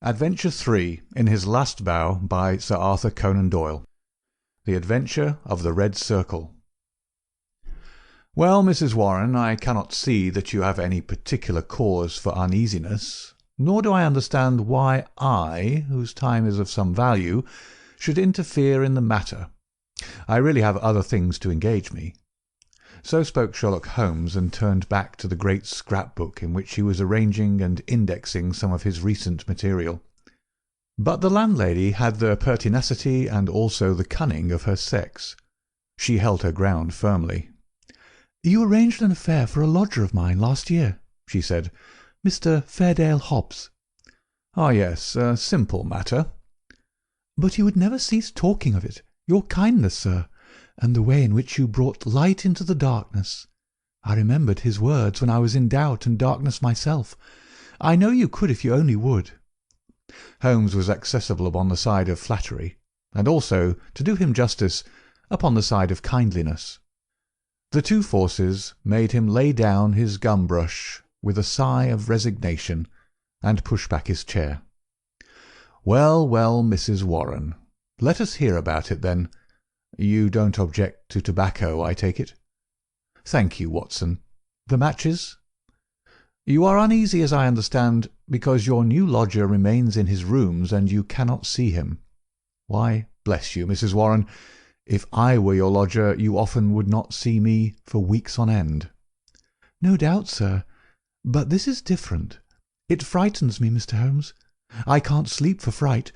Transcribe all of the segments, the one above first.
Adventure 3 in his Last Bow by Sir Arthur Conan Doyle. The Adventure of the Red Circle. Well, Mrs. Warren, I cannot see that you have any particular cause for uneasiness, nor do I understand why I, whose time is of some value, should interfere in the matter. I really have other things to engage me. So spoke Sherlock Holmes, and turned back to the great scrap-book in which he was arranging and indexing some of his recent material. But the landlady had the pertinacity and also the cunning of her sex. She held her ground firmly. "You arranged an affair for a lodger of mine last year," she said, "Mr. Fairdale Hobbs." "Ah, yes, a simple matter." "But you would never cease talking of it. Your kindness, sir, and the way in which you brought light into the darkness. I remembered his words when I was in doubt and darkness myself. I know you could if you only would." Holmes was accessible upon the side of flattery, and also, to do him justice, upon the side of kindliness. The two forces made him lay down his gum-brush with a sigh of resignation, and push back his chair. "Well, well, Mrs. Warren, let us hear about it, then. You don't object to tobacco, I take it?" "Thank you, Watson. The matches?" "You are uneasy, as I understand, because your new lodger remains in his rooms and you cannot see him. Why, bless you, Mrs. Warren, if I were your lodger you often would not see me for weeks on end." "No doubt, sir. But this is different. It frightens me, Mr. Holmes. I can't sleep for fright.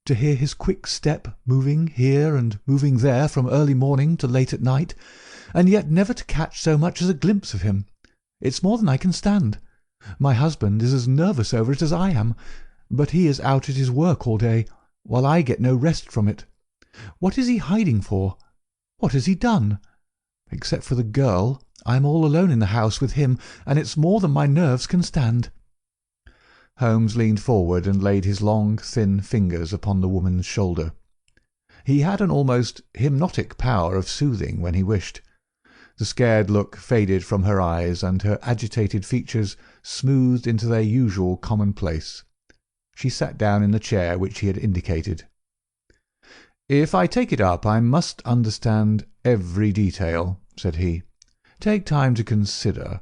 To hear his quick step moving here and moving there from early morning to late at night, and yet never to catch so much as a glimpse of him. It's more than I can stand. My husband is as nervous over it as I am, but he is out at his work all day, while I get no rest from it. What is he hiding for? What has he done? Except for the girl, I am all alone in the house with him, and it's more than my nerves can stand." Holmes leaned forward and laid his long, thin fingers upon the woman's shoulder. He had an almost hypnotic power of soothing when he wished. The scared look faded from her eyes, and her agitated features smoothed into their usual commonplace. She sat down in the chair which he had indicated. "If I take it up, I must understand every detail," said he. "Take time to consider.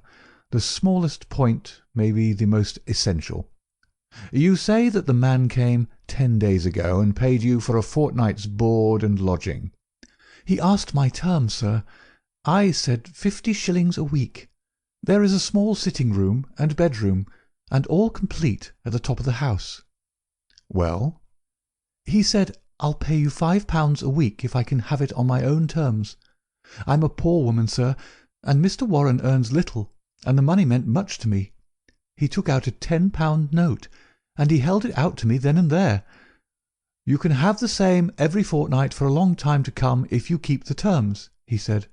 The smallest point may be the most essential. You say that the man came 10 days ago and paid you for a fortnight's board and lodging." "He asked my terms, sir. I said 50 shillings a week. There is a small sitting-room and bedroom, and all complete at the top of the house." "Well?" "He said, 'I'll pay you £5 a week if I can have it on my own terms.' I'm a poor woman, sir, and Mr. Warren earns little, and the money meant much to me. He took out a £10 note, and he held it out to me then and there. 'You can have the same every fortnight for a long time to come if you keep the terms,' he said.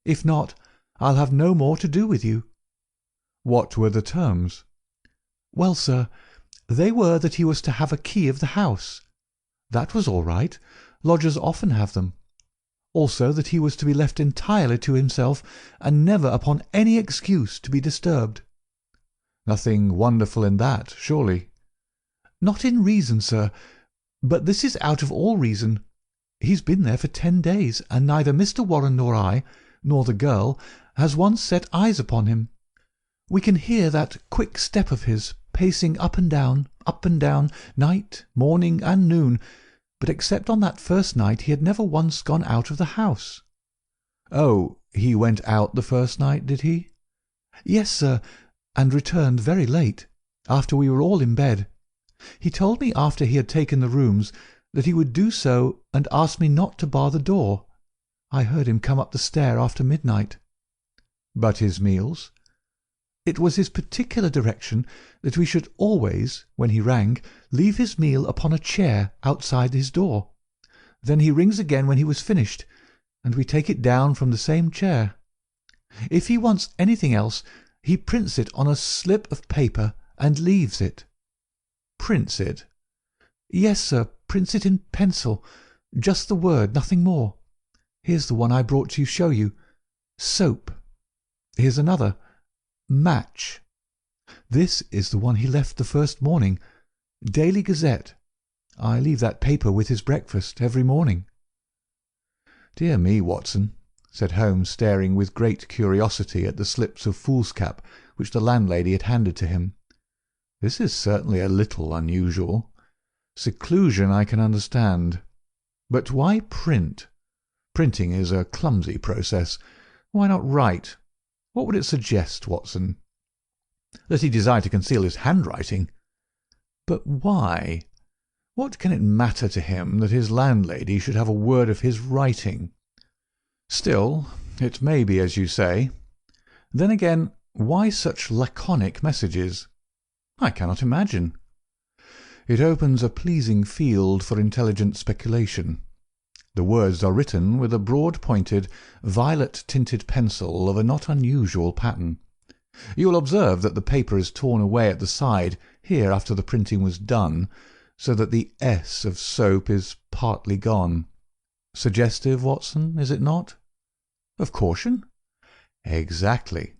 'If not, I'll have no more to do with you.'" "What were the terms?" "Well, sir, they were that he was to have a key of the house. That was all right. Lodgers often have them. Also that he was to be left entirely to himself, and never upon any excuse to be disturbed." "Nothing wonderful in that, surely?" "Not in reason, sir. But this is out of all reason. He's been there for 10 days, and neither Mr. Warren nor I, nor the girl, has once set eyes upon him. We can hear that quick step of his, pacing up and down, night, morning, and noon, but except on that first night he had never once gone out of the house." "Oh, he went out the first night, did he?" "Yes, sir, and returned very late, after we were all in bed. He told me after he had taken the rooms that he would do so, and asked me not to bar the door. I heard him come up the stair after midnight." "But his meals?" "It was his particular direction that we should always, when he rang, leave his meal upon a chair outside his door. Then he rings again when he was finished, and we take it down from the same chair. If he wants anything else, he prints it on a slip of paper and leaves it." "Prints it?" "Yes, sir, prints it in pencil. Just the word, nothing more. Here's the one I brought to show you. Soap. Here's another. Match. This is the one he left the first morning. Daily Gazette. I leave that paper with his breakfast every morning." "Dear me, Watson," said Holmes, staring with great curiosity at the slips of foolscap which the landlady had handed to him. "This is certainly a little unusual. Seclusion I can understand. But why print? Printing is a clumsy process. Why not write? What would it suggest, Watson?" "That he desired to conceal his handwriting." "But why? What can it matter to him that his landlady should have a word of his writing? Still, it may be as you say. Then again, why such laconic messages? I cannot imagine. It opens a pleasing field for intelligent speculation. The words are written with a broad-pointed, violet-tinted pencil of a not unusual pattern. You will observe that the paper is torn away at the side here after the printing was done, so that the S of soap is partly gone. Suggestive, Watson, is it not?" "Of caution?" "Exactly.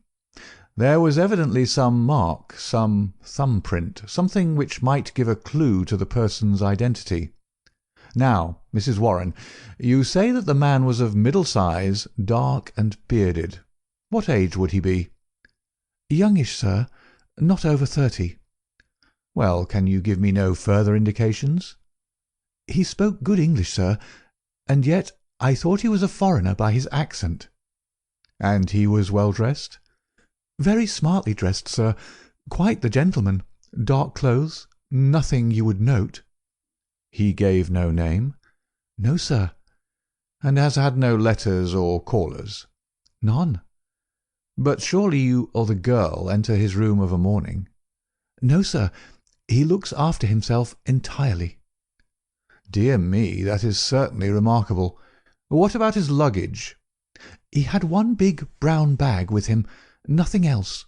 There was evidently some mark, some thumb-print, something which might give a clue to the person's identity. Now, Mrs. Warren, you say that the man was of middle size, dark and bearded. What age would he be?" "Youngish, sir. Not over 30. "Well, can you give me no further indications?" "He spoke good English, sir, and yet I thought he was a foreigner by his accent." "And he was well dressed?" "Very smartly dressed, sir. Quite the gentleman. Dark clothes. Nothing you would note." "He gave no name?" "No, sir." "And has had no letters or callers?" "None." "But surely you or the girl enter his room of a morning?" "No, sir. He looks after himself entirely." "Dear me, that is certainly remarkable. What about his luggage?" "He had one big brown bag with him. Nothing else."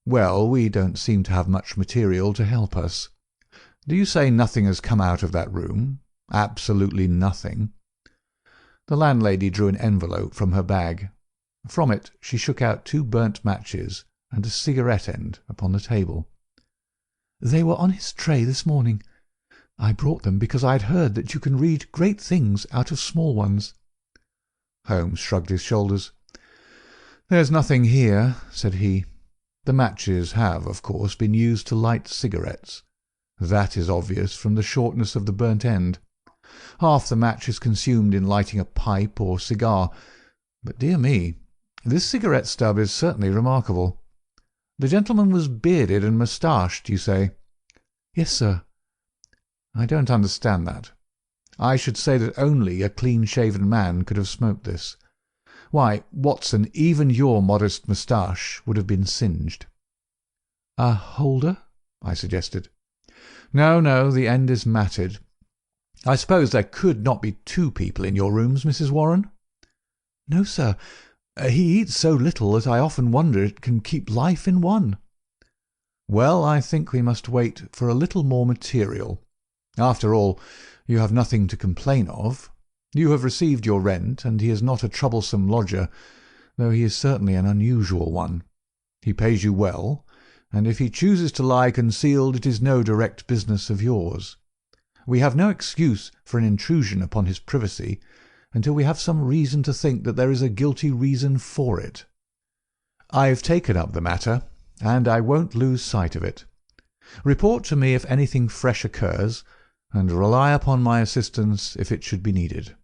"Well, we don't seem to have much material to help us. Do you say nothing has come out of that room? Absolutely nothing?" The landlady drew an envelope from her bag. From it she shook out 2 burnt matches and a cigarette end upon the table. "They were on his tray this morning. I brought them because I had heard that you can read great things out of small ones." Holmes shrugged his shoulders. "There's nothing here," said he. "The matches have, of course, been used to light cigarettes. That is obvious from the shortness of the burnt end. Half the match is consumed in lighting a pipe or cigar. But, dear me, this cigarette stub is certainly remarkable. The gentleman was bearded and moustached, you say?" "Yes, sir." "I don't understand that. I should say that only a clean-shaven man could have smoked this. Why, Watson, even your modest moustache would have been singed." "A holder?" I suggested. "No, no, the end is matted. I suppose there could not be 2 people in your rooms, Mrs. Warren?" "No, sir. He eats so little that I often wonder it can keep life in one." "Well, I think we must wait for a little more material. After all, you have nothing to complain of. You have received your rent, and he is not a troublesome lodger, though he is certainly an unusual one. He pays you well, and if he chooses to lie concealed it is no direct business of yours. We have no excuse for an intrusion upon his privacy until we have some reason to think that there is a guilty reason for it. I've taken up the matter, and I won't lose sight of it. Report to me if anything fresh occurs, and rely upon my assistance if it should be needed."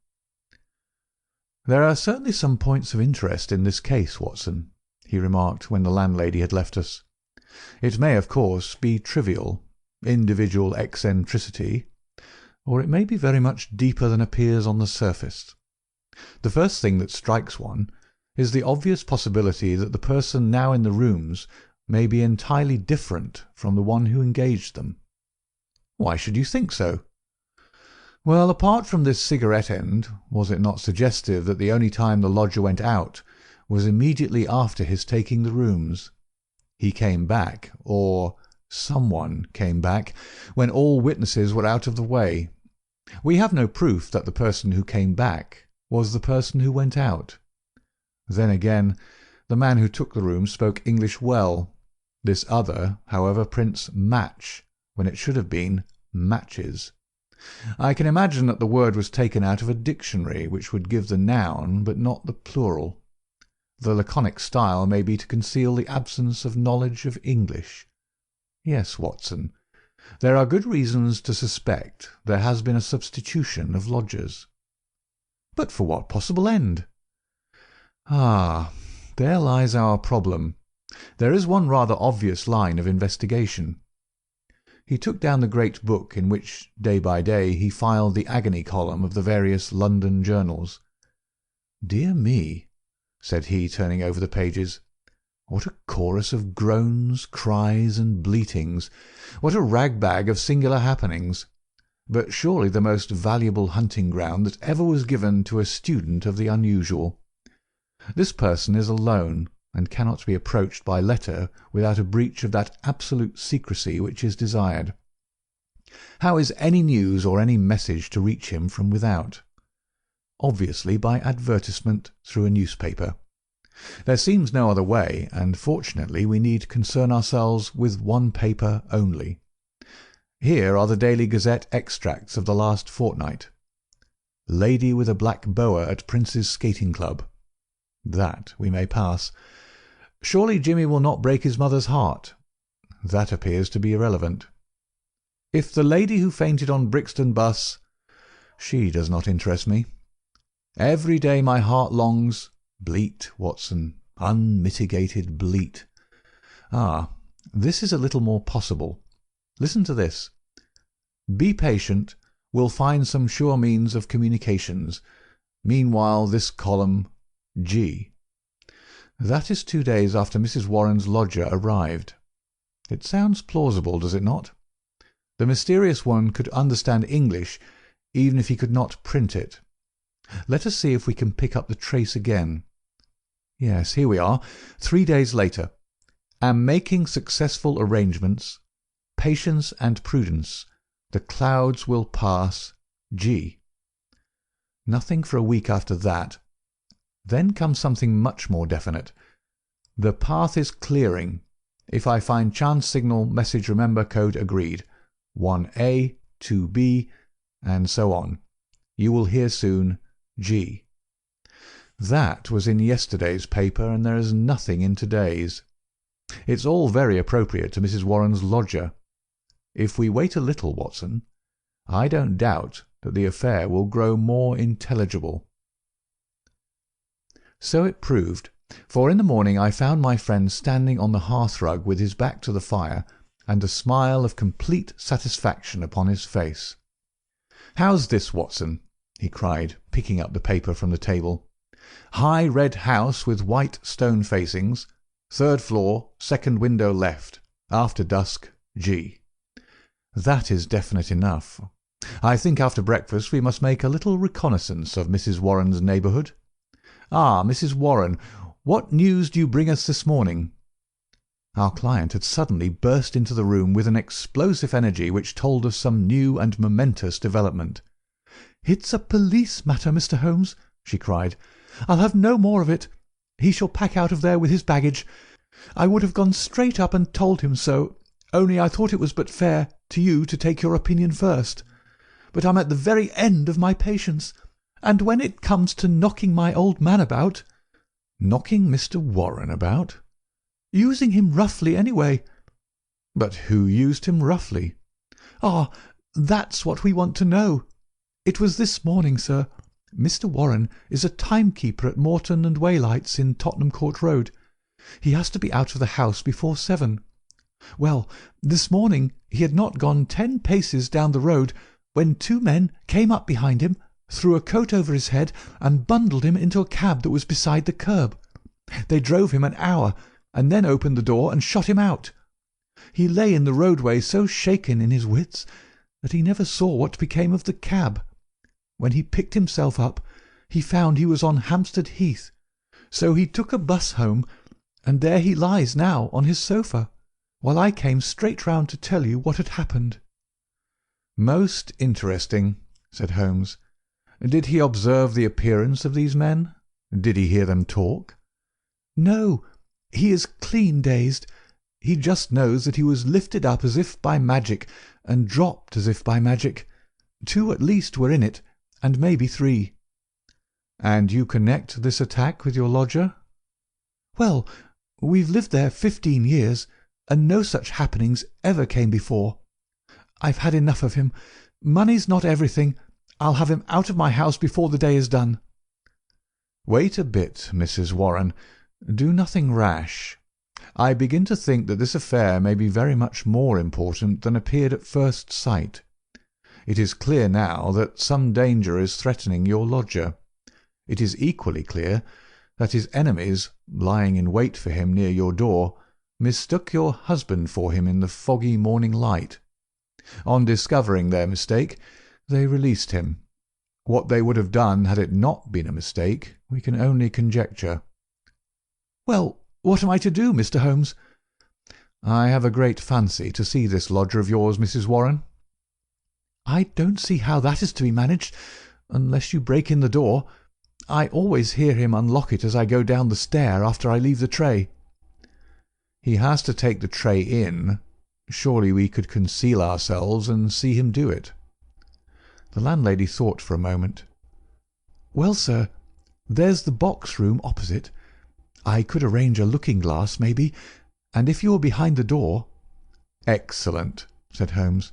"There are certainly some points of interest in this case, Watson," he remarked when the landlady had left us. "It may, of course, be trivial, individual eccentricity, or it may be very much deeper than appears on the surface. The first thing that strikes one is the obvious possibility that the person now in the rooms may be entirely different from the one who engaged them." "Why should you think so?" "Well, apart from this cigarette end, was it not suggestive that the only time the lodger went out was immediately after his taking the rooms? He came back, or someone came back, when all witnesses were out of the way. We have no proof that the person who came back was the person who went out. Then again, the man who took the room spoke English well. This other, however, prints match when it should have been matches. I can imagine that the word was taken out of a dictionary, which would give the noun but not the plural. The laconic style may be to conceal the absence of knowledge of English. Yes, Watson, there are good reasons to suspect there has been a substitution of lodgers. But for what possible end? Ah, there lies our problem. There is one rather obvious line of investigation. He took down the great book in which, day by day, he filed the agony column of the various London journals. "Dear me," said he, turning over the pages, "what a chorus of groans, cries, and bleatings! What a rag-bag of singular happenings! But surely the most valuable hunting ground that ever was given to a student of the unusual. This person is alone, and cannot be approached by letter without a breach of that absolute secrecy which is desired. How is any news or any message to reach him from without? Obviously by advertisement through a newspaper. There seems no other way, and fortunately we need concern ourselves with one paper only. Here are the Daily Gazette extracts of the last fortnight. Lady with a black boa at Prince's Skating Club. That we may pass. Surely Jimmy will not break his mother's heart. That appears to be irrelevant. If the lady who fainted on Brixton bus, she does not interest me. Every day my heart longs, bleat, Watson, unmitigated bleat. Ah, this is a little more possible. Listen to this. Be patient, we'll find some sure means of communications. Meanwhile this column, G. That is 2 days after Mrs. Warren's lodger arrived. It sounds plausible, does it not? The mysterious one could understand English, even if he could not print it. Let us see if we can pick up the trace again. Yes, here we are. 3 days later. Am making successful arrangements. Patience and prudence. The clouds will pass. G. Nothing for a week after that. Then comes something much more definite. The path is clearing. If I find chance signal, message remember, code agreed. 1A, 2B, and so on. You will hear soon. G. That was in yesterday's paper, and there is nothing in today's. It's all very appropriate to Mrs. Warren's lodger. If we wait a little, Watson, I don't doubt that the affair will grow more intelligible. So it proved, for in the morning I found my friend standing on the hearth-rug with his back to the fire, and a smile of complete satisfaction upon his face. "How's this, Watson?" he cried, picking up the paper from the table. "High red house with white stone facings. 3rd floor, 2nd window left. After dusk, G. That is definite enough. I think after breakfast we must make a little reconnaissance of Mrs. Warren's neighbourhood. Ah, Mrs. Warren, what news do you bring us this morning?" Our client had suddenly burst into the room with an explosive energy which told of some new and momentous development. "It's a police matter, Mr. Holmes," she cried. "I'll have no more of it. He shall pack out of there with his baggage. I would have gone straight up and told him so, only I thought it was but fair to you to take your opinion first. But I'm at the very end of my patience, and when it comes to knocking my old man about—" "Knocking Mr. Warren about?" "Using him roughly, anyway." "But who used him roughly?" "Ah, that's what we want to know. It was this morning, sir. Mr. Warren is a timekeeper at Morton and Waylight's in Tottenham Court Road. He has to be out of the house before 7. Well, this morning he had not gone 10 paces down the road when 2 men came up behind him, threw a coat over his head, and bundled him into a cab that was beside the curb. They drove him an hour, and then opened the door and shot him out. He lay in the roadway so shaken in his wits that he never saw what became of the cab. When he picked himself up, he found he was on Hampstead Heath, so he took a bus home, and there he lies now on his sofa, while I came straight round to tell you what had happened." "Most interesting," said Holmes. "Did he observe the appearance of these men? Did he hear them talk?" "No, he is clean dazed. He just knows that he was lifted up as if by magic, and dropped as if by magic. 2 at least were in it, and maybe 3. And you connect this attack with your lodger? Well, we've lived there 15 years, and no such happenings ever came before. I've had enough of him. Money's not everything. I'll have him out of my house before the day is done." "Wait a bit, Mrs. Warren. Do nothing rash. I begin to think that this affair may be very much more important than appeared at first sight. It is clear now that some danger is threatening your lodger. It is equally clear that his enemies, lying in wait for him near your door, mistook your husband for him in the foggy morning light. On discovering their mistake, they released him. What they would have done had it not been a mistake, we can only conjecture." "Well, what am I to do, Mr. Holmes?" "I have a great fancy to see this lodger of yours, Mrs. Warren." "I don't see how that is to be managed, unless you break in the door. I always hear him unlock it as I go down the stair after I leave the tray." "He has to take the tray in. Surely we could conceal ourselves and see him do it." The landlady thought for a moment. "Well, sir, there's the box-room opposite. I could arrange a looking-glass, maybe, and if you were behind the door—" "Excellent," said Holmes.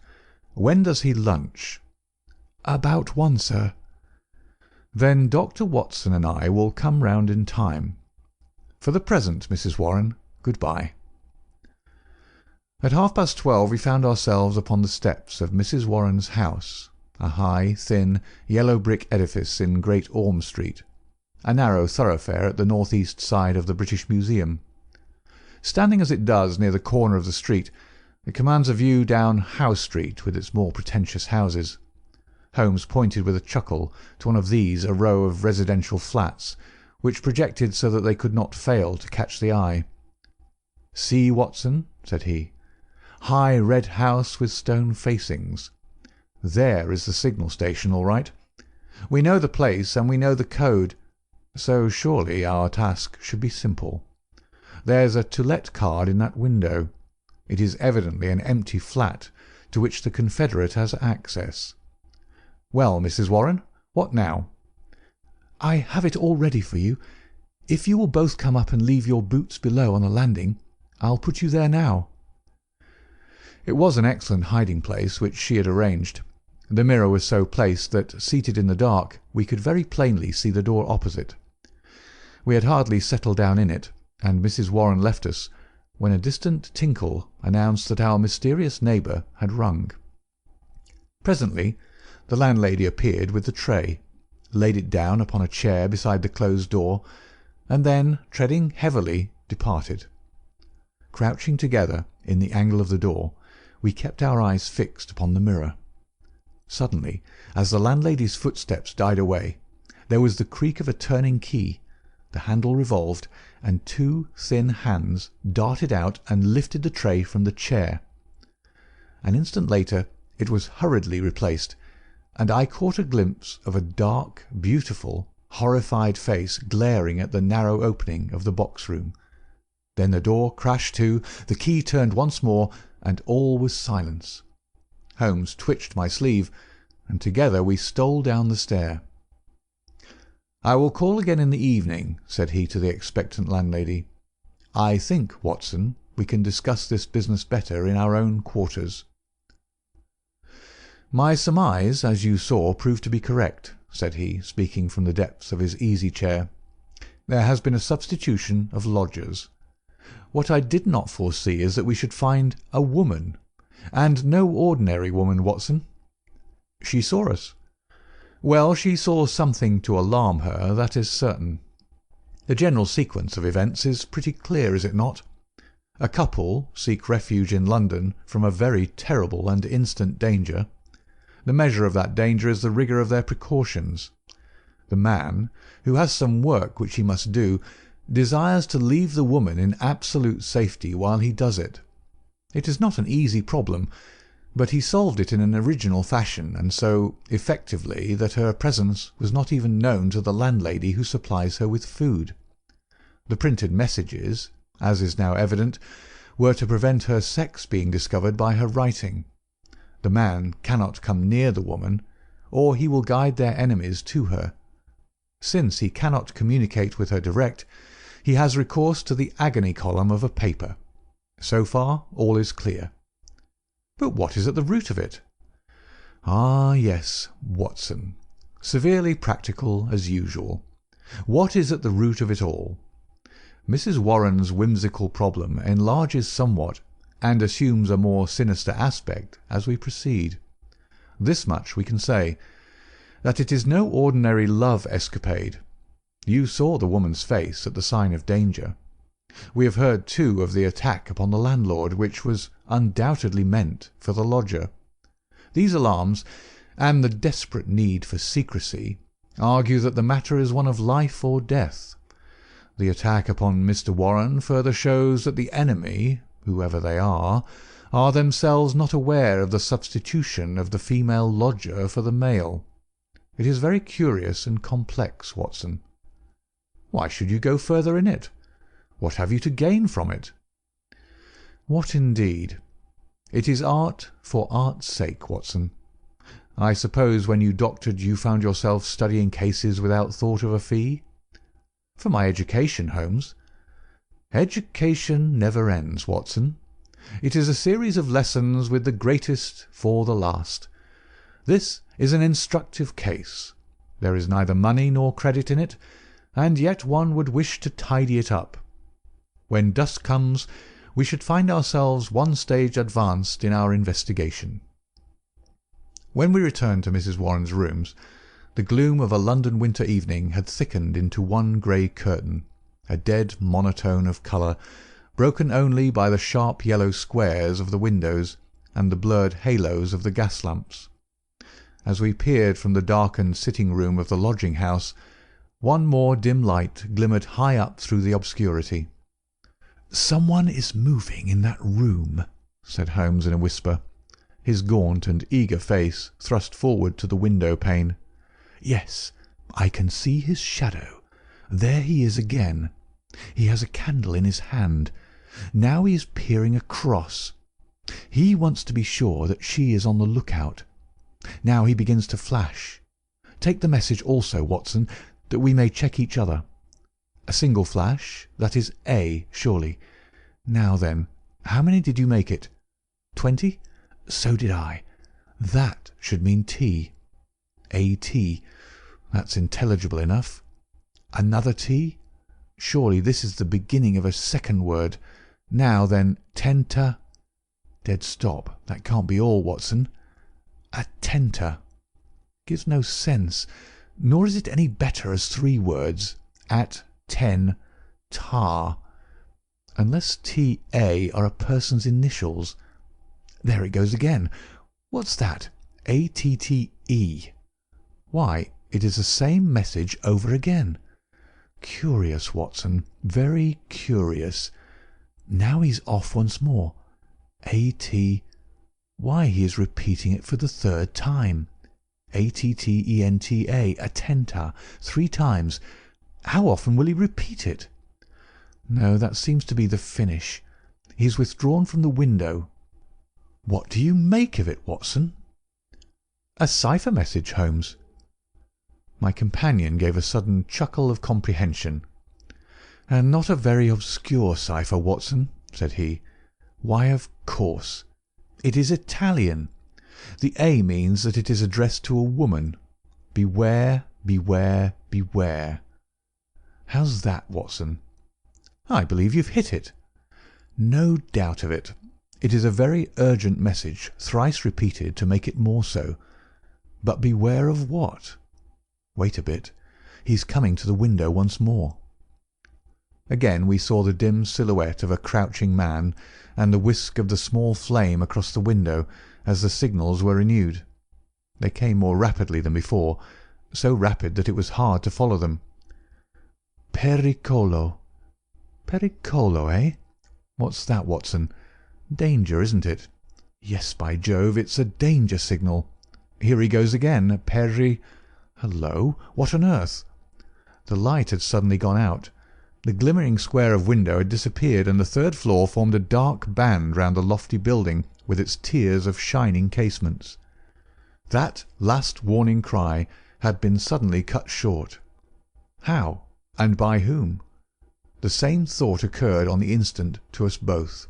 "When does he lunch?" "About 1, sir." "Then Dr. Watson and I will come round in time. For the present, Mrs. Warren, good-bye." At 12:30 we found ourselves upon the steps of Mrs. Warren's house, a high, thin, yellow-brick edifice in Great Orme Street, a narrow thoroughfare at the north-east side of the British Museum. Standing as it does near the corner of the street, it commands a view down Howe Street with its more pretentious houses. Holmes pointed with a chuckle to one of these, a row of residential flats, which projected so that they could not fail to catch the eye. "See, Watson," said he. "High red house with stone facings. There is the signal station, all right. We know the place and we know the code, so surely our task should be simple. There's a to let card in that window. It is evidently an empty flat to which the confederate has access. Well, Mrs. Warren, what now?" "I have it all ready for you. If you will both come up and leave your boots below on the landing, I'll put you there now." It was an excellent hiding-place which she had arranged. The mirror was so placed that, seated in the dark, we could very plainly see the door opposite. We had hardly settled down in it, and Mrs. Warren left us, when a distant tinkle announced that our mysterious neighbour had rung. Presently the landlady appeared with the tray, laid it down upon a chair beside the closed door, and then, treading heavily, departed. Crouching together in the angle of the door, we kept our eyes fixed upon the mirror. Suddenly, as the landlady's footsteps died away, there was the creak of a turning key, the handle revolved, and 2 thin hands darted out and lifted the tray from the chair. An instant later it was hurriedly replaced, and I caught a glimpse of a dark, beautiful, horrified face glaring at the narrow opening of the box-room. Then the door crashed to, the key turned once more, and all was silence. Holmes twitched my sleeve, and together we stole down the stair. "I will call again in the evening," said he to the expectant landlady. "I think, Watson, we can discuss this business better in our own quarters." "My surmise, as you saw, proved to be correct," said he, speaking from the depths of his easy-chair. "There has been a substitution of lodgers. What I did not foresee is that we should find a woman, and no ordinary woman, Watson. She saw us. Well, she saw something to alarm her, that is certain. The general sequence of events is pretty clear, is it not? A couple seek refuge in London from a very terrible and instant danger. The measure of that danger is the rigour of their precautions. The man, who has some work which he must do, desires to leave the woman in absolute safety while he does it. It is not an easy problem, but he solved it in an original fashion, and so effectively that her presence was not even known to the landlady who supplies her with food. The printed messages, as is now evident, were to prevent her sex being discovered by her writing. The man cannot come near the woman, or he will guide their enemies to her. Since he cannot communicate with her direct, he has recourse to the agony column of a paper. So far all is clear. But what is at the root of it? Ah, yes, Watson. Severely practical as usual. What is at the root of it all? Mrs. Warren's whimsical problem enlarges somewhat and assumes a more sinister aspect as we proceed. This much we can say, that it is no ordinary love escapade. You saw the woman's face at the sign of danger. We have heard, too, of the attack upon the landlord, which was undoubtedly meant for the lodger. These alarms, and the desperate need for secrecy, argue that the matter is one of life or death. The attack upon Mr. Warren further shows that the enemy, whoever they are themselves not aware of the substitution of the female lodger for the male. It is very curious and complex, Watson. Why should you go further in it? What have you to gain from it? What indeed? It is art for art's sake, Watson. I suppose when you doctored you found yourself studying cases without thought of a fee? For my education, Holmes. Education never ends, Watson. It is a series of lessons with the greatest for the last. This is an instructive case. There is neither money nor credit in it, and yet one would wish to tidy it up. When dusk comes, we should find ourselves one stage advanced in our investigation. When we returned to Mrs. Warren's rooms, the gloom of a London winter evening had thickened into one grey curtain, a dead monotone of colour, broken only by the sharp yellow squares of the windows and the blurred halos of the gas lamps. As we peered from the darkened sitting-room of the lodging-house, one more dim light glimmered high up through the obscurity. "Someone is moving in that room," said Holmes in a whisper, his gaunt and eager face thrust forward to the window-pane. "Yes, I can see his shadow. There he is again. He has a candle in his hand. Now he is peering across. He wants to be sure that she is on the lookout. Now he begins to flash. Take the message also, Watson, that we may check each other. A single flash, that is A, surely. Now then, how many did you make it? 20? So did I. That should mean T. A-T. That's intelligible enough. Another T? Surely this is the beginning of a second word. Now then, tenta. Dead stop. That can't be all, Watson. Attenta. Gives no sense, nor is it any better as three words. At, ten, tar. Unless T-A are a person's initials. There it goes again. What's that? A-T-T-E. Why, it is the same message over again. Curious, Watson, very curious. Now he's off once more. A-T. Why, he is repeating it for the third time. A-T-T-E-N-T-A, attenta, 3 times. How often will he repeat it? No, that seems to be the finish. He is withdrawn from the window. What do you make of it, Watson? A cipher message, Holmes. My companion gave a sudden chuckle of comprehension. And not a very obscure cipher, Watson, said he. Why, of course. It is Italian. The A means that it is addressed to a woman. Beware, beware, beware. How's that, Watson? I believe you've hit it. No doubt of it. It is a very urgent message, thrice repeated to make it more so. But beware of what? Wait a bit. He's coming to the window once more. Again we saw the dim silhouette of a crouching man and the whisk of the small flame across the window as the signals were renewed. They came more rapidly than before, so rapid that it was hard to follow them. Pericolo. Pericolo, eh? What's that, Watson? Danger, isn't it? Yes, by Jove, it's a danger signal. Here he goes again. Hullo, what on earth? The light had suddenly gone out. The glimmering square of window had disappeared, and the third floor formed a dark band round the lofty building with its tiers of shining casements. That last warning cry had been suddenly cut short. How, and by whom? The same thought occurred on the instant to us both.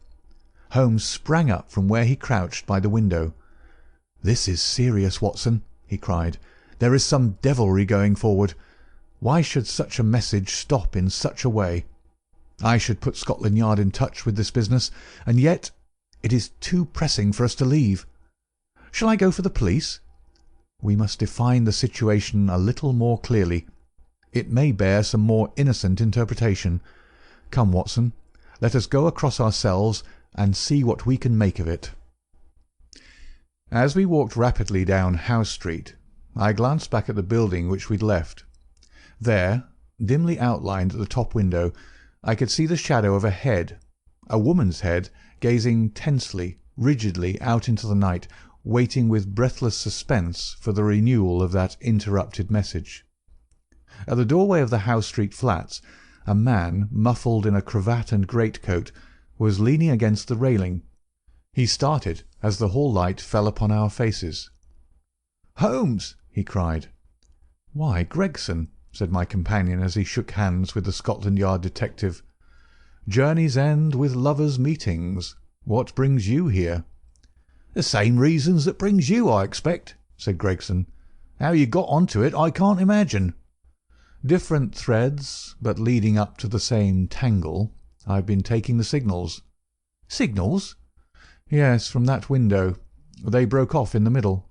Holmes sprang up from where he crouched by the window. "This is serious, Watson," he cried. "There is some devilry going forward. Why should such a message stop in such a way? I should put Scotland Yard in touch with this business, and yet it is too pressing for us to leave. Shall I go for the police? We must define the situation a little more clearly. It may bear some more innocent interpretation. Come, Watson, let us go across ourselves and see what we can make of it." As we walked rapidly down Howe Street, I glanced back at the building which we'd left. There, dimly outlined at the top window, I could see the shadow of a head, a woman's head, gazing tensely, rigidly out into the night, waiting with breathless suspense for the renewal of that interrupted message. At the doorway of the Howe Street flats, a man, muffled in a cravat and greatcoat, was leaning against the railing. He started as the hall light fell upon our faces. "Holmes!" he cried. "Why, Gregson!" said my companion as he shook hands with the Scotland Yard detective. "Journeys end with lovers' meetings. What brings you here?" "The same reasons that brings you, I expect," said Gregson. "How you got on to it I can't imagine." "Different threads, but leading up to the same tangle. I've been taking the signals." "Signals?" "Yes, from that window. They broke off in the middle.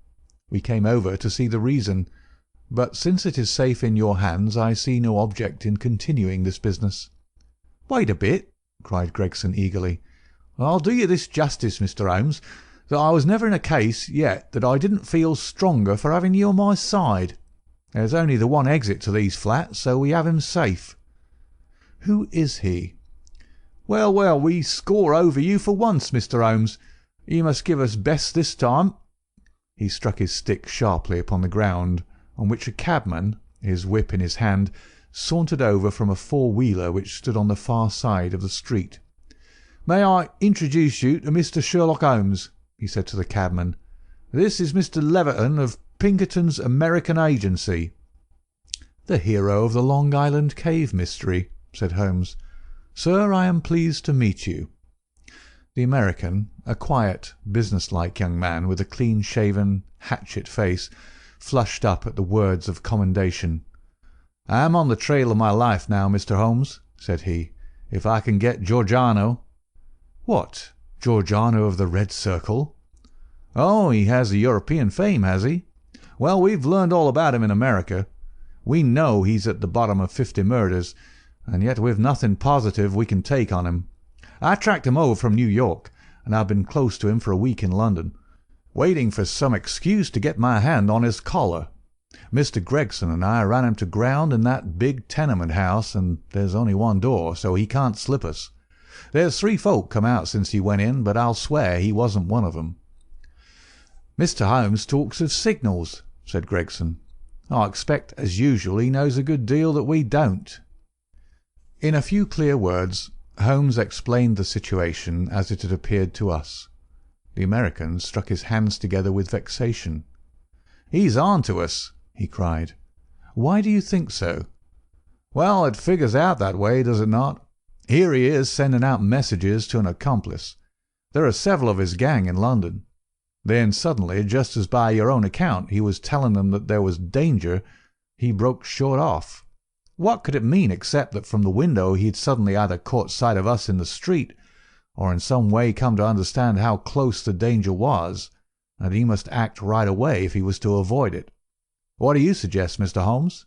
We came over to see the reason, but since it is safe in your hands I see no object in continuing this business." "Wait a bit," cried Gregson eagerly. "I'll do you this justice, Mr. Holmes, that I was never in a case yet that I didn't feel stronger for having you on my side. There's only the one exit to these flats, so we have him safe." "Who is he?" Well, well, we score over you for once, Mr. Holmes. You must give us best this time." He struck his stick sharply upon the ground, on which a cabman, his whip in his hand, sauntered over from a four-wheeler which stood on the far side of the street. "May I introduce you to Mr. Sherlock Holmes?" he said to the cabman. "This is Mr. Leverton of Pinkerton's American Agency." "The hero of the Long Island cave mystery," said Holmes. "Sir, I am pleased to meet you." The American, a quiet, business-like young man with a clean-shaven, hatchet face, flushed up at the words of commendation. "I am on the trail of my life now, Mr. Holmes," said he. "If I can get Giordano—" "What, Giordano of the Red Circle?" "Oh, he has a European fame, has he? Well, we've learned all about him in America. We know he's at the bottom of 50 murders, and yet we've nothing positive we can take on him. I tracked him over from New York, and I've been close to him for a week in London, waiting for some excuse to get my hand on his collar. Mr. Gregson and I ran him to ground in that big tenement house, and there's only one door, so he can't slip us. There's 3 folk come out since he went in, but I'll swear he wasn't one of them." "Mr. Holmes talks of signals," said Gregson. "I expect, as usual, he knows a good deal that we don't." In a few clear words, Holmes explained the situation as it had appeared to us. The American struck his hands together with vexation. "He's on to us!" he cried. "Why do you think so?" "Well, it figures out that way, does it not? Here he is sending out messages to an accomplice. There are several of his gang in London. Then suddenly, just as by your own account he was telling them that there was danger, he broke short off. What could it mean except that from the window he had suddenly either caught sight of us in the street, or in some way come to understand how close the danger was, and he must act right away if he was to avoid it. What do you suggest, Mr. Holmes?"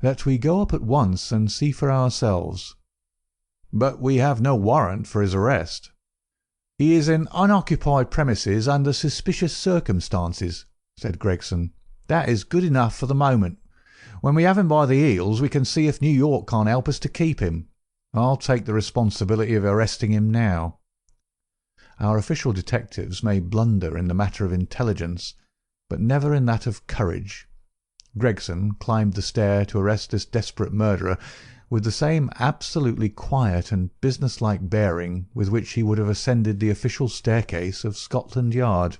"That we go up at once and see for ourselves." "But we have no warrant for his arrest." "He is in unoccupied premises under suspicious circumstances," said Gregson. "That is good enough for the moment. When we have him by the heels we can see if New York can't help us to keep him. I'll take the responsibility of arresting him now." Our official detectives may blunder in the matter of intelligence, but never in that of courage. Gregson climbed the stair to arrest this desperate murderer with the same absolutely quiet and businesslike bearing with which he would have ascended the official staircase of Scotland Yard.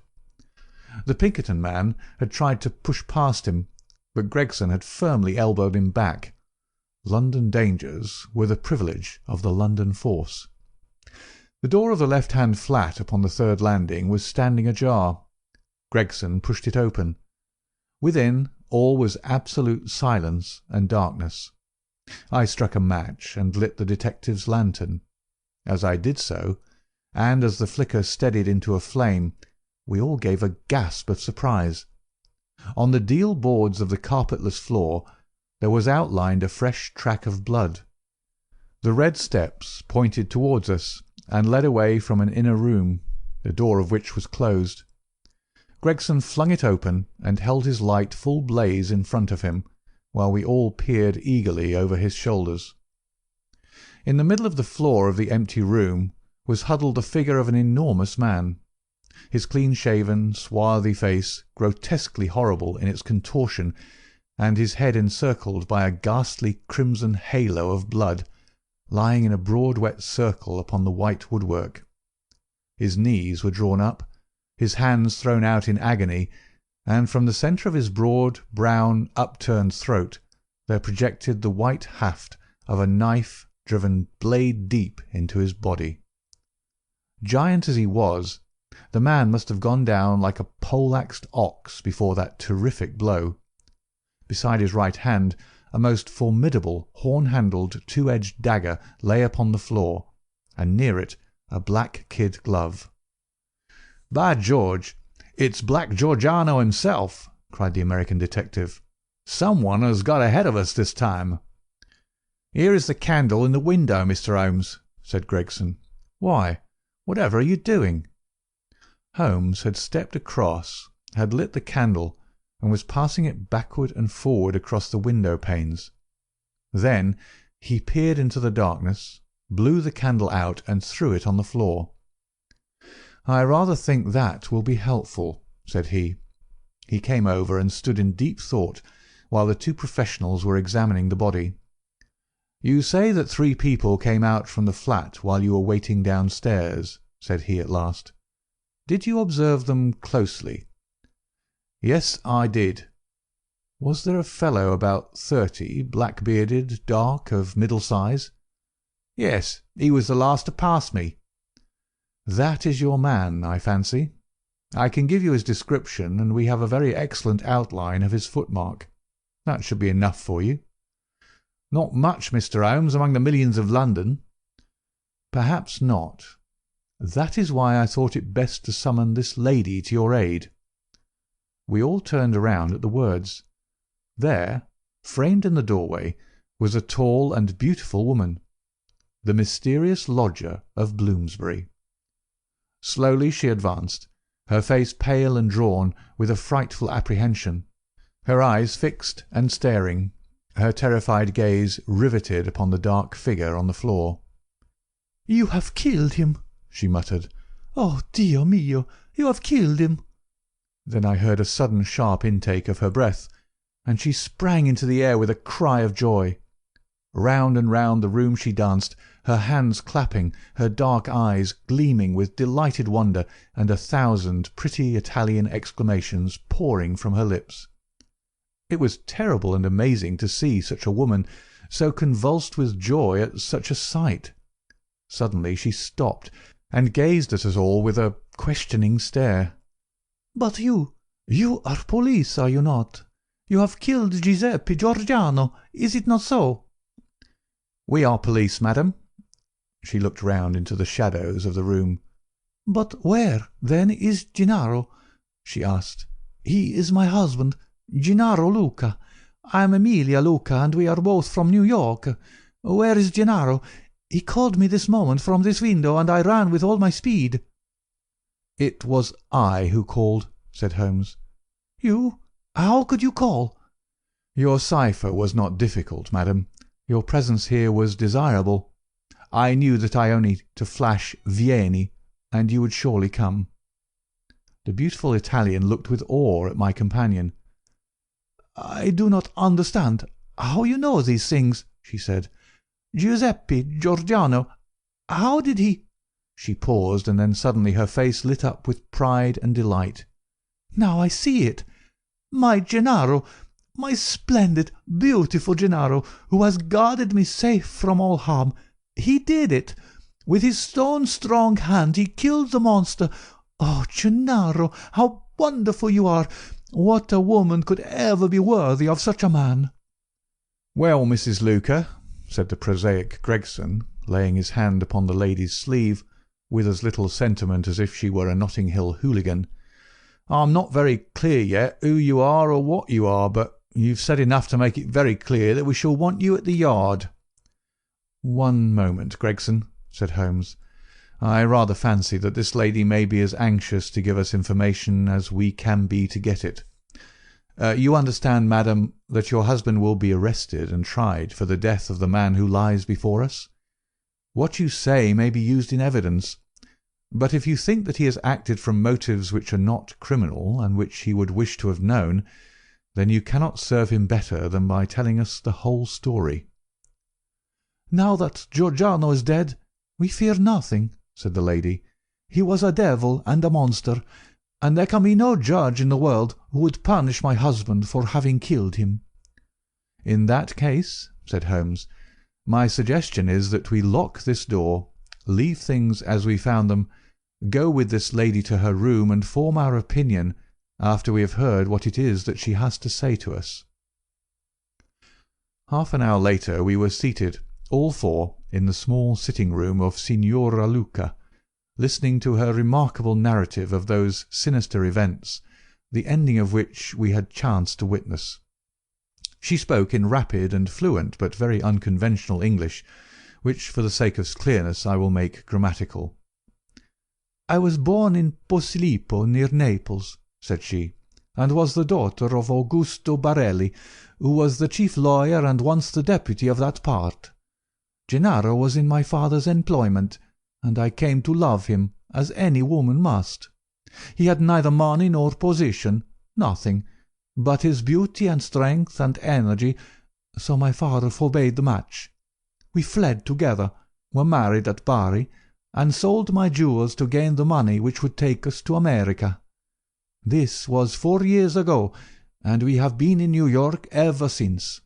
The Pinkerton man had tried to push past him, but Gregson had firmly elbowed him back. London dangers were the privilege of the London force. The door of the left-hand flat upon the third landing was standing ajar. Gregson pushed it open. Within, all was absolute silence and darkness. I struck a match and lit the detective's lantern. As I did so, and as the flicker steadied into a flame, we all gave a gasp of surprise. On the deal boards of the carpetless floor there was outlined a fresh track of blood. The red steps pointed towards us and led away from an inner room, the door of which was closed. Gregson flung it open and held his light full blaze in front of him, while we all peered eagerly over his shoulders. In the middle of the floor of the empty room was huddled the figure of an enormous man. His clean-shaven, swarthy face, grotesquely horrible in its contortion, and his head encircled by a ghastly crimson halo of blood, lying in a broad wet circle upon the white woodwork. His knees were drawn up, his hands thrown out in agony, and from the centre of his broad, brown, upturned throat there projected the white haft of a knife driven blade deep into his body. Giant as he was, the man must have gone down like a pole-axed ox before that terrific blow. Beside his right hand a most formidable horn-handled two-edged dagger lay upon the floor, and near it a black kid glove. "By George, it's Black Georgiano himself!" cried the American detective. "Someone has got ahead of us this time." "Here is the candle in the window, Mr. Holmes," said Gregson. "Why, whatever are you doing?" Holmes had stepped across, had lit the candle, and was passing it backward and forward across the window panes. Then he peered into the darkness, blew the candle out, and threw it on the floor. "I rather think that will be helpful," said he. He came over and stood in deep thought while the two professionals were examining the body. "You say that 3 people came out from the flat while you were waiting downstairs," said he at last. "Did you observe them closely?" "Yes, I did." "Was there a fellow about 30, black-bearded, dark, of middle size?" "Yes, he was the last to pass me." "That is your man, I fancy. I can give you his description, and we have a very excellent outline of his footmark. That should be enough for you." "Not much, Mr. Holmes, among the millions of London." "Perhaps not. That is why I thought it best to summon this lady to your aid." We all turned around at the words. There, framed in the doorway, was a tall and beautiful woman, the mysterious lodger of Bloomsbury. Slowly she advanced, her face pale and drawn with a frightful apprehension, her eyes fixed and staring, her terrified gaze riveted upon the dark figure on the floor. "You have killed him," she muttered. "Oh, Dio mio, you have killed him." Then I heard a sudden sharp intake of her breath, and she sprang into the air with a cry of joy. Round and round the room she danced, her hands clapping, her dark eyes gleaming with delighted wonder, and 1,000 pretty Italian exclamations pouring from her lips. It was terrible and amazing to see such a woman, so convulsed with joy at such a sight. Suddenly she stopped, and gazed at us all with a questioning stare. "But you are police, are you not? You have killed Giuseppe Giorgiano, is it not so?" "We are police, madam." She looked round into the shadows of the room. "But where, then, is Gennaro?" she asked. "He is my husband, Gennaro Luca. I am Emilia Luca, and we are both from New York. Where is Gennaro? He called me this moment from this window, and I ran with all my speed." "It was I who called," said Holmes. "You? How could you call?" "Your cipher was not difficult, madam. Your presence here was desirable. I knew that I only to flash 'Vieni,' and you would surely come." The beautiful Italian looked with awe at my companion. "I do not understand how you know these things," she said. Giuseppe Giordano, how did he—" She paused, and then suddenly her face lit up with pride and delight. "Now I see it. My Gennaro, my splendid, beautiful Gennaro, who has guarded me safe from all harm. He did it. With his stone-strong hand he killed the monster. Oh, Gennaro, how wonderful you are! What a woman could ever be worthy of such a man?" "Well, Mrs. Luca," said the prosaic Gregson, laying his hand upon the lady's sleeve with as little sentiment as if she were a Notting Hill hooligan, "I'm not very clear yet who you are or what you are, but you've said enough to make it very clear that we shall want you at the Yard." "One moment, Gregson," said Holmes. "I rather fancy that this lady may be as anxious to give us information as we can be to get it. You understand, madam, that your husband will be arrested and tried for the death of the man who lies before us? What you say may be used in evidence, but if you think that he has acted from motives which are not criminal and which he would wish to have known, then you cannot serve him better than by telling us the whole story." "Now that Giordano is dead, we fear nothing," said the lady. "He was a devil and a monster, and there can be no judge in the world who would punish my husband for having killed him." "In that case," said Holmes, "my suggestion is that we lock this door, leave things as we found them, go with this lady to her room, and form our opinion after we have heard what it is that she has to say to us." Half an hour later we were seated, all four, in the small sitting-room of Signora Luca, listening to her remarkable narrative of those sinister events, the ending of which we had chanced to witness. She spoke in rapid and fluent but very unconventional English, which for the sake of clearness I will make grammatical. "I was born in Posillipo, near Naples," said she, "and was the daughter of Augusto Barelli, who was the chief lawyer and once the deputy of that part. Gennaro was in my father's employment, and I came to love him, as any woman must. He had neither money nor position, nothing, but his beauty and strength and energy, so my father forbade the match. We fled together, were married at Bari, and sold my jewels to gain the money which would take us to America. This was 4 years ago, and we have been in New York ever since.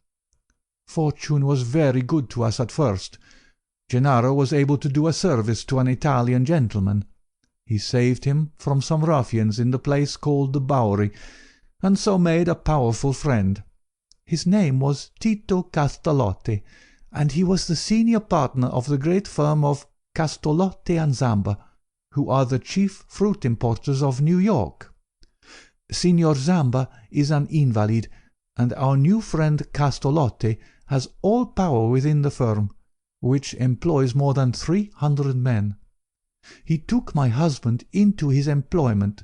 Fortune was very good to us at first. Gennaro was able to do a service to an Italian gentleman. He saved him from some ruffians in the place called the Bowery, and so made a powerful friend. His name was Tito Castalotti, and he was the senior partner of the great firm of Castolotti and Zamba, who are the chief fruit importers of New York. Signor Zamba is an invalid, and our new friend Castolotti has all power within the firm, which employs more than 300 men. He took my husband into his employment,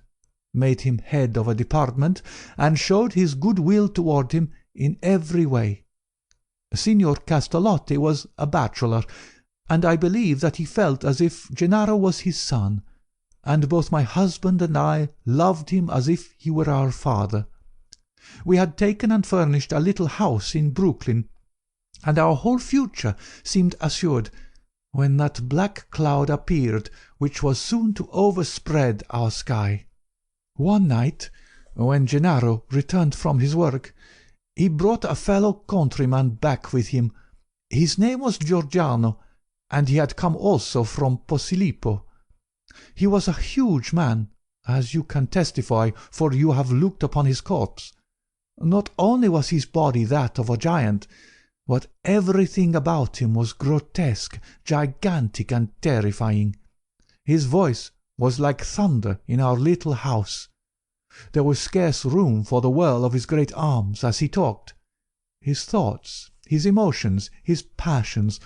made him head of a department, and showed his good will toward him in every way. Signor Castolotti was a bachelor, and I believe that he felt as if Gennaro was his son, and both my husband and I loved him as if he were our father. We had taken and furnished a little house in Brooklyn, and our whole future seemed assured, when that black cloud appeared which was soon to overspread our sky. One night, when Gennaro returned from his work, he brought a fellow countryman back with him. His name was Giordano, and he had come also from Posillipo. He was a huge man, as you can testify, for you have looked upon his corpse. Not only was his body that of a giant, but everything about him was grotesque, gigantic, and terrifying. His voice was like thunder in our little house. There was scarce room for the whirl of his great arms as he talked. His thoughts, his emotions, his passions,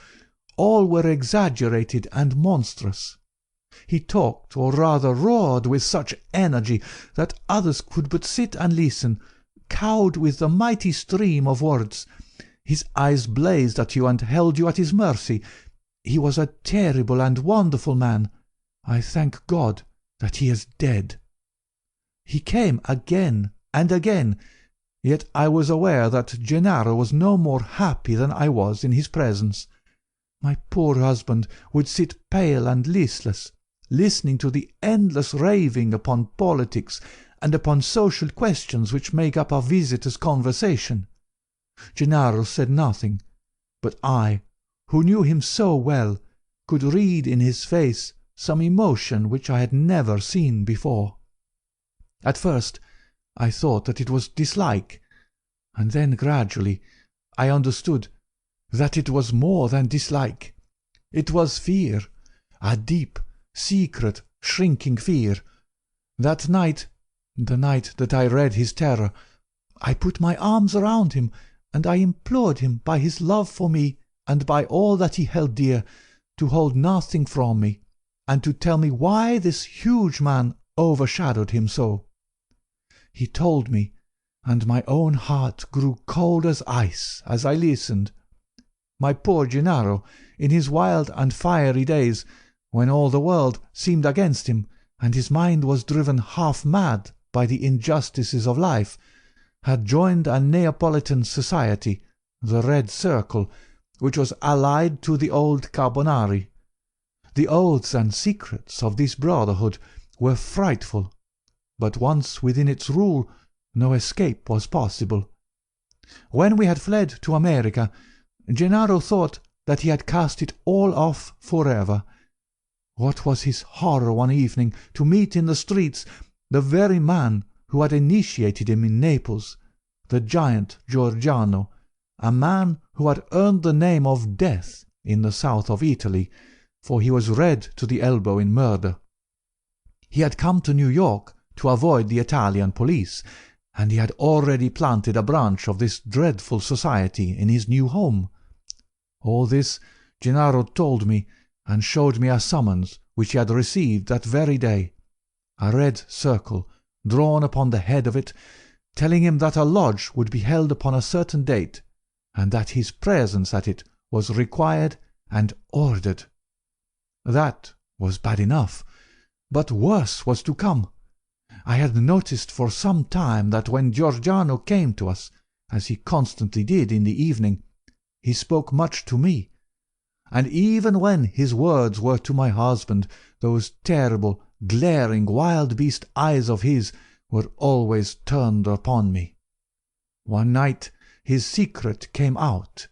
all were exaggerated and monstrous. He talked, or rather roared, with such energy that others could but sit and listen, cowed with the mighty stream of words. His eyes blazed at you and held you at his mercy. He was a terrible and wonderful man. I thank God that he is dead. He came again and again, yet I was aware that Gennaro was no more happy than I was in his presence. My poor husband would sit pale and listless, listening to the endless raving upon politics and upon social questions which make up our visitors' conversation. Gennaro said nothing, but I, who knew him so well, could read in his face some emotion which I had never seen before. At first I thought that it was dislike, and then gradually I understood that it was more than dislike. It was fear, a deep, secret, shrinking fear. That night, the night that I read his terror, I put my arms around him, and I implored him by his love for me and by all that he held dear, to hold nothing from me, and to tell me why this huge man overshadowed him so. He told me, and my own heart grew cold as ice as I listened. My poor Gennaro, in his wild and fiery days, when all the world seemed against him, and his mind was driven half mad by the injustices of life, had joined a Neapolitan society, the Red Circle, which was allied to the old Carbonari. The oaths and secrets of this brotherhood were frightful, but once within its rule no escape was possible. When we had fled to America, Gennaro thought that he had cast it all off forever. What was his horror one evening to meet in the streets the very man who had initiated him in Naples, the giant Giorgiano, a man who had earned the name of Death in the south of Italy, for he was red to the elbow in murder. He had come to New York to avoid the Italian police, and he had already planted a branch of this dreadful society in his new home. All this Gennaro told me, and showed me a summons which he had received that very day, a red circle drawn upon the head of it, telling him that a lodge would be held upon a certain date, and that his presence at it was required and ordered. That was bad enough, but worse was to come. I had noticed for some time that when Giorgiano came to us, as he constantly did in the evening, he spoke much to me, and even when his words were to my husband, those terrible, glaring, wild-beast eyes of his were always turned upon me. One night his secret came out.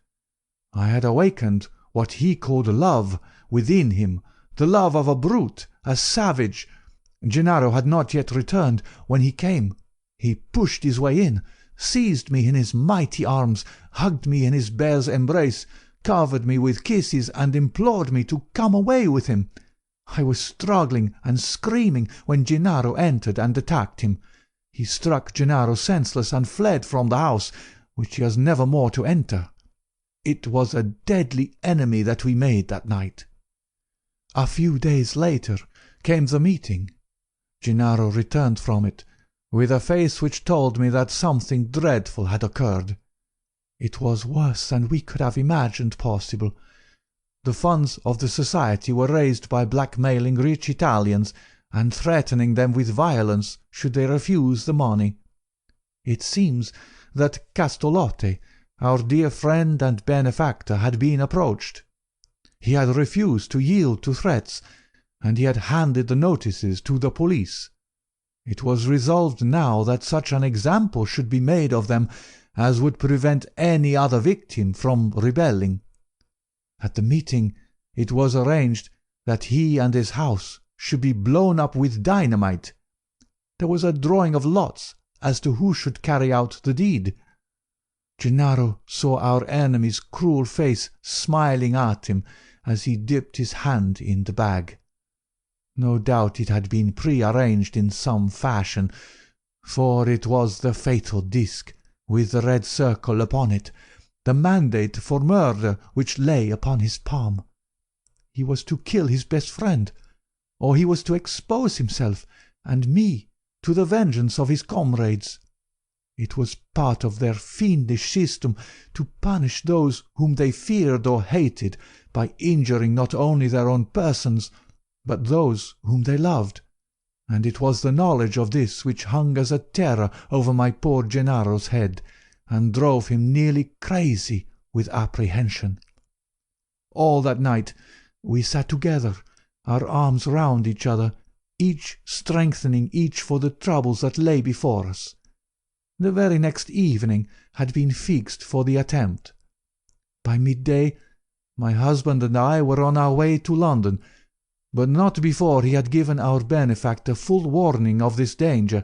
I had awakened what he called love within him, the love of a brute, a savage. Gennaro had not yet returned when he came. He pushed his way in, seized me in his mighty arms, hugged me in his bear's embrace, covered me with kisses, and implored me to come away with him. I was struggling and screaming when Gennaro entered and attacked him. He struck Gennaro senseless and fled from the house, which he has never more to enter. It was a deadly enemy that we made that night. A few days later came the meeting. Gennaro returned from it, with a face which told me that something dreadful had occurred. It was worse than we could have imagined possible. The funds of the society were raised by blackmailing rich Italians and threatening them with violence should they refuse the money. It seems that Castolotte, our dear friend and benefactor, had been approached. He had refused to yield to threats, and he had handed the notices to the police. It was resolved now that such an example should be made of them as would prevent any other victim from rebelling. At the meeting it was arranged that he and his house should be blown up with dynamite. There was a drawing of lots as to who should carry out the deed. Gennaro saw our enemy's cruel face smiling at him as he dipped his hand in the bag. No doubt it had been pre-arranged in some fashion, for it was the fatal disc with the red circle upon it, the mandate for murder which lay upon his palm. He was to kill his best friend, or he was to expose himself and me to the vengeance of his comrades. It was part of their fiendish system to punish those whom they feared or hated by injuring not only their own persons, but those whom they loved, and it was the knowledge of this which hung as a terror over my poor Gennaro's head, and drove him nearly crazy with apprehension. All that night we sat together, our arms round each other, each strengthening each for the troubles that lay before us. The very next evening had been fixed for the attempt. By midday my husband and I were on our way to London, but not before he had given our benefactor full warning of this danger,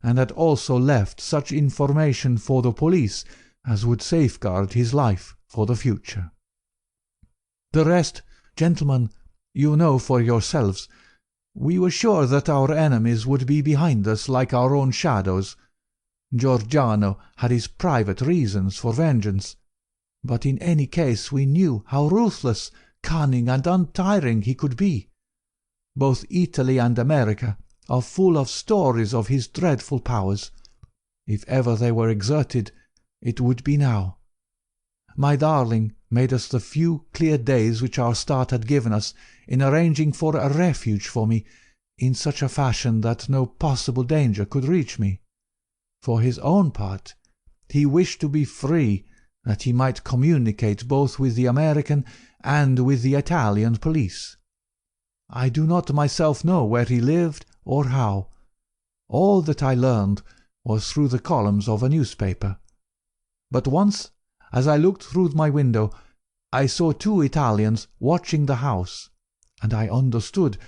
and had also left such information for the police as would safeguard his life for the future. The rest, gentlemen, you know for yourselves. We were sure that our enemies would be behind us like our own shadows. Giordano had his private reasons for vengeance, but in any case we knew how ruthless, cunning, and untiring he could be. Both Italy and America are full of stories of his dreadful powers. If ever they were exerted, it would be now. My darling made us the few clear days which our start had given us in arranging for a refuge for me in such a fashion that no possible danger could reach me. For his own part, he wished to be free, that he might communicate both with the American and with the Italian police. I do not myself know where he lived or how. All that I learned was through the columns of a newspaper. But once, as I looked through my window, I saw 2 Italians watching the house, and I understood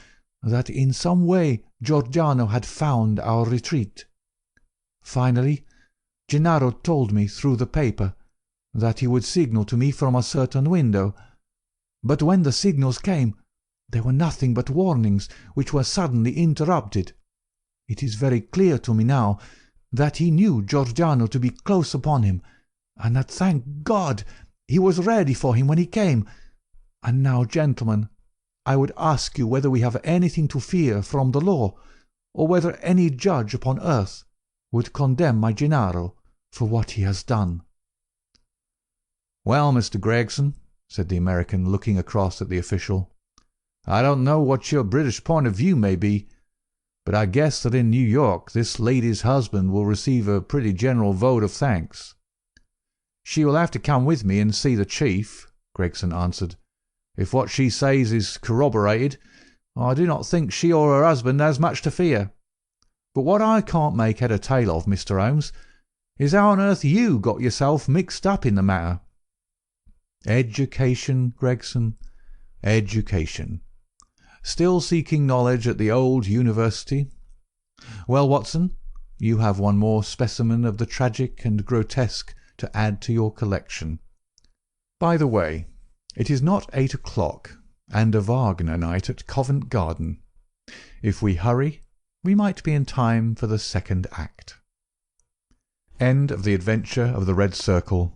that in some way Giordano had found our retreat. Finally, Gennaro told me through the paper that he would signal to me from a certain window, but when the signals came, they were nothing but warnings which were suddenly interrupted. It is very clear to me now that he knew Giordano to be close upon him, and that, thank God, he was ready for him when he came. And now, gentlemen, I would ask you whether we have anything to fear from the law, or whether any judge upon earth would condemn my Gennaro for what he has done." "Well, Mr. Gregson," said the American, looking across at the official, "I don't know what your British point of view may be, but I guess that in New York this lady's husband will receive a pretty general vote of thanks." "She will have to come with me and see the chief," Gregson answered. "If what she says is corroborated, I do not think she or her husband has much to fear. But what I can't make head or tail of, Mr. Holmes, is how on earth you got yourself mixed up in the matter." "Education, Gregson, education. Still seeking knowledge at the old university. Well, Watson, you have one more specimen of the tragic and grotesque to add to your collection. By the way, it is not 8 o'clock, and a Wagner night at Covent Garden. If we hurry, we might be in time for the second act." End of The Adventure of the Red Circle